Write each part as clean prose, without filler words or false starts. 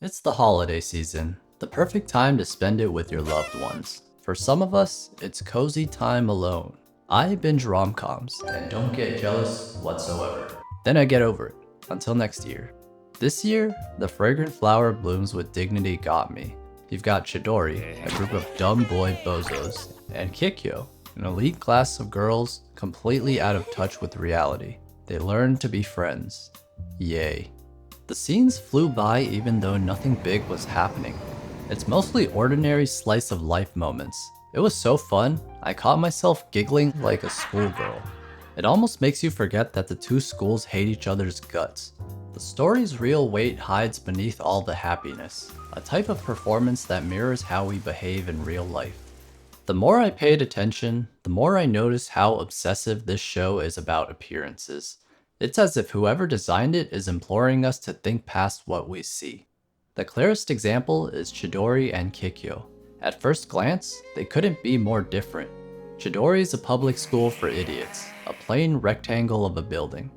It's the holiday season, the perfect time to spend it with your loved ones. For some of us, it's cozy time alone. I binge rom-coms and don't get jealous whatsoever. Then I get over it, until next year. This year, the fragrant flower blooms with dignity got me. You've got Chidori, a group of dumb boy bozos, and Kikyo, an elite class of girls completely out of touch with reality. They learn to be friends. Yay. The scenes flew by even though nothing big was happening. It's mostly ordinary slice of life moments. It was so fun, I caught myself giggling like a schoolgirl. It almost makes you forget that the two schools hate each other's guts. The story's real weight hides beneath all the happiness, a type of performance that mirrors how we behave in real life. The more I paid attention, the more I noticed how obsessive this show is about appearances. It's as if whoever designed it is imploring us to think past what we see. The clearest example is Chidori and Kikyo. At first glance, they couldn't be more different. Chidori is a public school for idiots, a plain rectangle of a building.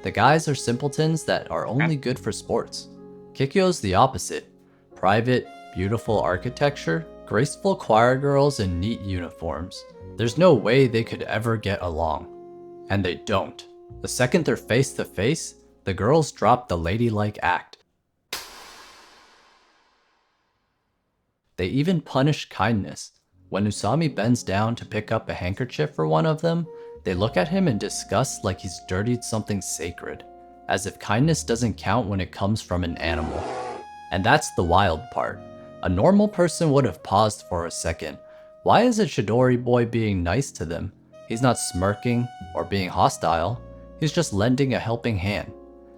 The guys are simpletons that are only good for sports. Kikyo's the opposite. Private, beautiful architecture, graceful choir girls in neat uniforms. There's no way they could ever get along. And they don't. The second they're face to face, the girls drop the ladylike act. They even punish kindness. When Usami bends down to pick up a handkerchief for one of them, they look at him in disgust like he's dirtied something sacred, as if kindness doesn't count when it comes from an animal. And that's the wild part. A normal person would have paused for a second. Why is a Chidori boy being nice to them? He's not smirking or being hostile. He's just lending a helping hand.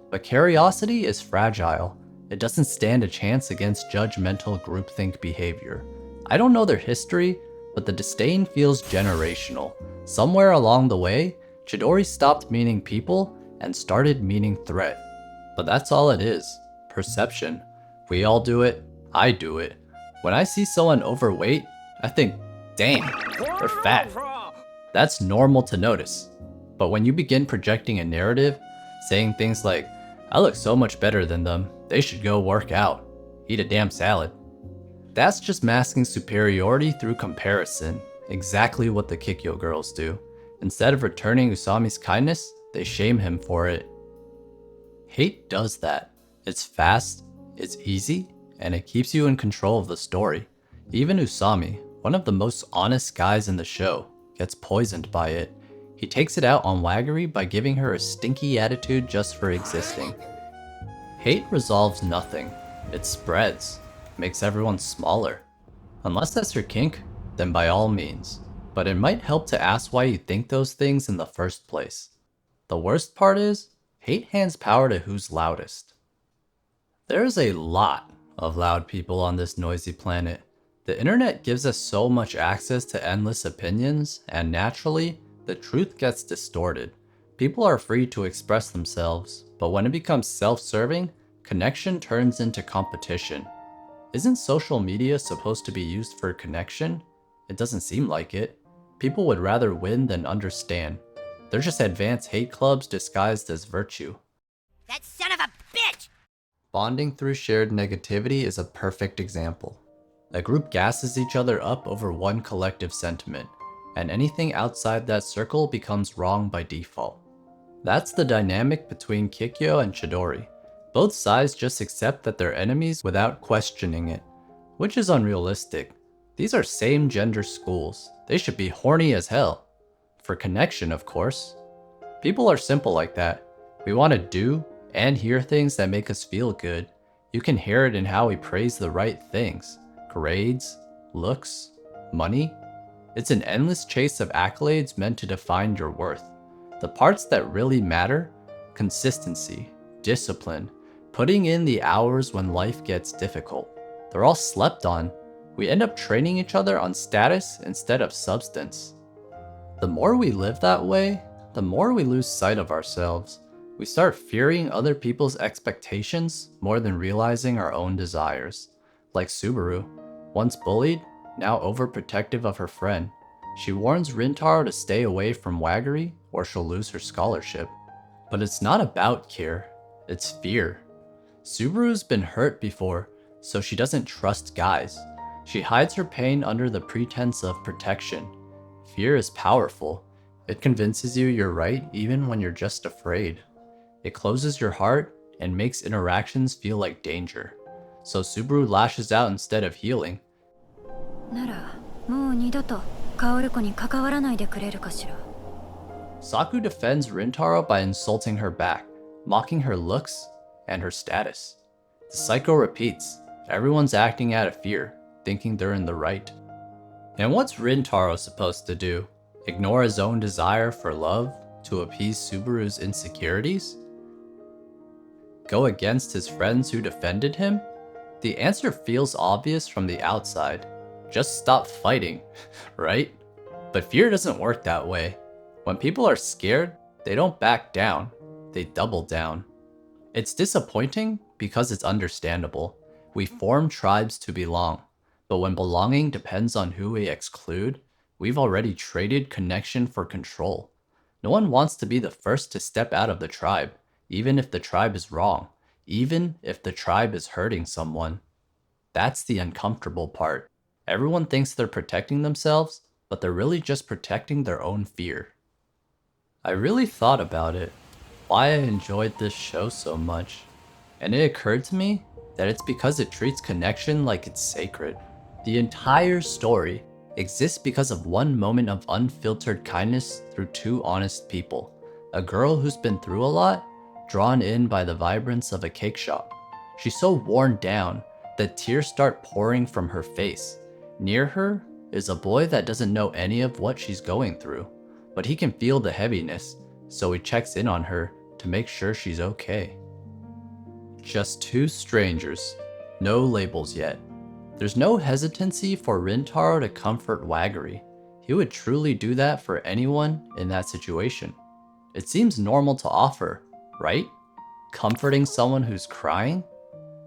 But curiosity is fragile. It doesn't stand a chance against judgmental groupthink behavior. I don't know their history, but the disdain feels generational. Somewhere along the way, Chidori stopped meaning people and started meaning threat. But that's all it is. Perception. We all do it. I do it. When I see someone overweight, I think, dang, they're fat. That's normal to notice. But when you begin projecting a narrative, saying things like, I look so much better than them, they should go work out, eat a damn salad. That's just masking superiority through comparison, exactly what the Kikyo girls do. Instead of returning Usami's kindness, they shame him for it. Hate does that. It's fast, it's easy, and it keeps you in control of the story. Even Usami, one of the most honest guys in the show, gets poisoned by it. He takes it out on Waggery by giving her a stinky attitude just for existing. Hate resolves nothing. It spreads, makes everyone smaller. Unless that's your kink, then by all means. But it might help to ask why you think those things in the first place. The worst part is, hate hands power to who's loudest. There's a lot of loud people on this noisy planet. The internet gives us so much access to endless opinions, and naturally, the truth gets distorted. People are free to express themselves, but when it becomes self-serving, connection turns into competition. Isn't social media supposed to be used for connection? It doesn't seem like it. People would rather win than understand. They're just advanced hate clubs disguised as virtue. That son of a bitch! Bonding through shared negativity is a perfect example. A group gasses each other up over one collective sentiment, and anything outside that circle becomes wrong by default. That's the dynamic between Kikyo and Chidori. Both sides just accept that they're enemies without questioning it, which is unrealistic. These are same-gender schools. They should be horny as hell. For connection, of course. People are simple like that. We want to do and hear things that make us feel good. You can hear it in how we praise the right things. Grades, looks, money. It's an endless chase of accolades meant to define your worth. The parts that really matter, consistency, discipline, putting in the hours when life gets difficult, they're all slept on. We end up training each other on status instead of substance. The more we live that way, the more we lose sight of ourselves. We start fearing other people's expectations more than realizing our own desires. Like Subaru, once bullied, now overprotective of her friend. She warns Rintaro to stay away from Waggery or she'll lose her scholarship. But it's not about care, it's fear. Subaru's been hurt before, so she doesn't trust guys. She hides her pain under the pretense of protection. Fear is powerful. It convinces you you're right even when you're just afraid. It closes your heart and makes interactions feel like danger. So Subaru lashes out instead of healing. なら、もう二度とカオル子に関わらないでくれるかしら。Saku defends Rintaro by insulting her back, mocking her looks and her status. The cycle repeats. Everyone's acting out of fear, thinking they're in the right. And what's Rintaro supposed to do? Ignore his own desire for love to appease Subaru's insecurities? Go against his friends who defended him? The answer feels obvious from the outside. Just stop fighting, right? But fear doesn't work that way. When people are scared, they don't back down, they double down. It's disappointing because it's understandable. We form tribes to belong, but when belonging depends on who we exclude, we've already traded connection for control. No one wants to be the first to step out of the tribe, even if the tribe is wrong, even if the tribe is hurting someone. That's the uncomfortable part. Everyone thinks they're protecting themselves, but they're really just protecting their own fear. I really thought about it, why I enjoyed this show so much, and it occurred to me that it's because it treats connection like it's sacred. The entire story exists because of one moment of unfiltered kindness through two honest people. A girl who's been through a lot, drawn in by the vibrance of a cake shop. She's so worn down that tears start pouring from her face. Near her is a boy that doesn't know any of what she's going through, but he can feel the heaviness, so he checks in on her to make sure she's okay. Just two strangers, no labels yet. There's no hesitancy for Rintaro to comfort Waggery. He would truly do that for anyone in that situation. It seems normal to offer, right? Comforting someone who's crying?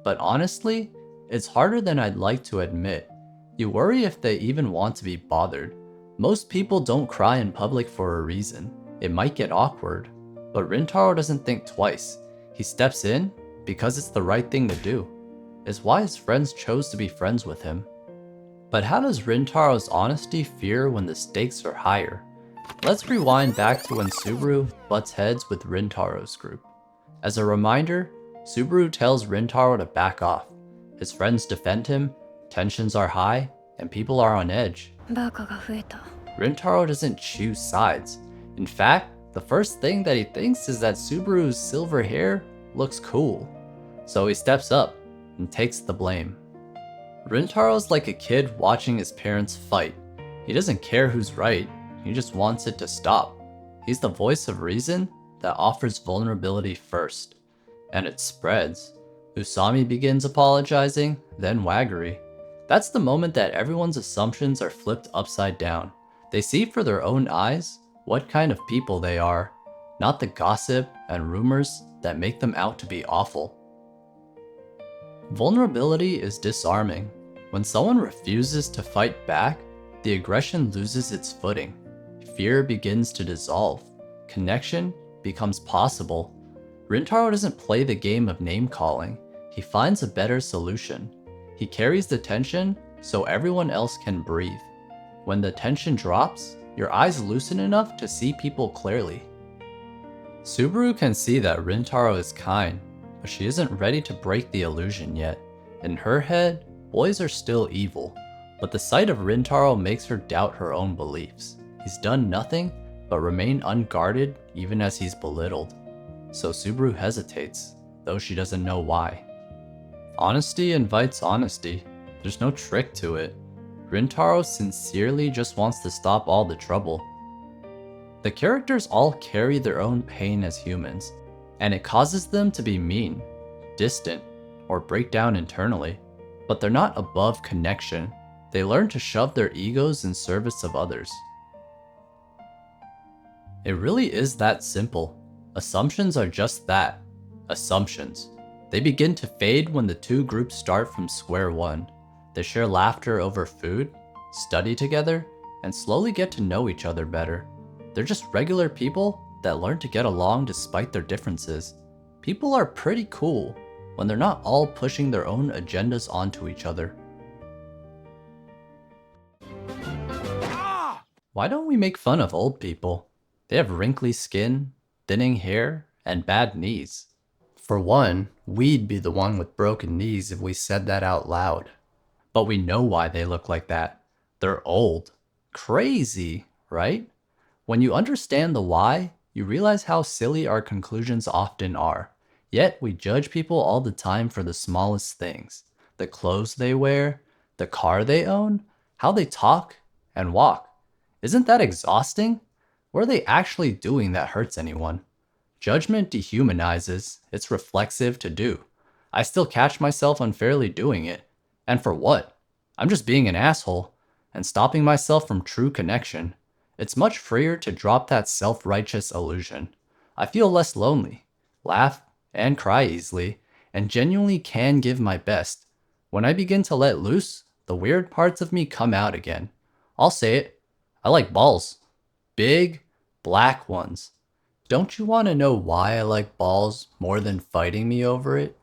But honestly, it's harder than I'd like to admit. You worry if they even want to be bothered. Most people don't cry in public for a reason. It might get awkward. But Rintaro doesn't think twice. He steps in because it's the right thing to do. It's why his friends chose to be friends with him. But how does Rintaro's honesty feel when the stakes are higher? Let's rewind back to when Subaru butts heads with Rintaro's group. As a reminder, Subaru tells Rintaro to back off. His friends defend him, tensions are high, and people are on edge. バカが増えた。 Rintaro doesn't choose sides. In fact, the first thing that he thinks is that Subaru's silver hair looks cool. So he steps up and takes the blame. Rintaro's like a kid watching his parents fight. He doesn't care who's right, he just wants it to stop. He's the voice of reason that offers vulnerability first. And it spreads. Usami begins apologizing, then Waggery. That's the moment that everyone's assumptions are flipped upside down. They see for their own eyes what kind of people they are, not the gossip and rumors that make them out to be awful. Vulnerability is disarming. When someone refuses to fight back, the aggression loses its footing. Fear begins to dissolve. Connection becomes possible. Rintaro doesn't play the game of name-calling. He finds a better solution. He carries the tension so everyone else can breathe. When the tension drops, your eyes loosen enough to see people clearly. Subaru can see that Rintaro is kind, but she isn't ready to break the illusion yet. In her head, boys are still evil, but the sight of Rintaro makes her doubt her own beliefs. He's done nothing but remain unguarded even as he's belittled. So Subaru hesitates, though she doesn't know why. Honesty invites honesty. There's no trick to it. Rintaro sincerely just wants to stop all the trouble. The characters all carry their own pain as humans, and it causes them to be mean, distant, or break down internally. But they're not above connection. They learn to shove their egos in service of others. It really is that simple. Assumptions are just that, assumptions. They begin to fade when the two groups start from square one. They share laughter over food, study together, and slowly get to know each other better. They're just regular people that learn to get along despite their differences. People are pretty cool. when they're not all pushing their own agendas onto each other. Why don't we make fun of old people? They have wrinkly skin, thinning hair, and bad knees. For one, we'd be the one with broken knees if we said that out loud. But we know why they look like that. They're old. Crazy, right? When you understand the why, you realize how silly our conclusions often are. Yet we judge people all the time for the smallest things. The clothes they wear, the car they own, how they talk and walk. Isn't that exhausting? What are they actually doing that hurts anyone? Judgment dehumanizes, it's reflexive to do. I still catch myself unfairly doing it. And for what? I'm just being an asshole and stopping myself from true connection. It's much freer to drop that self-righteous illusion. I feel less lonely, laugh and cry easily, and genuinely can give my best. When I begin to let loose, the weird parts of me come out again. I'll say it. I like balls. Big, black ones. Don't you want to know why I like balls more than fighting me over it?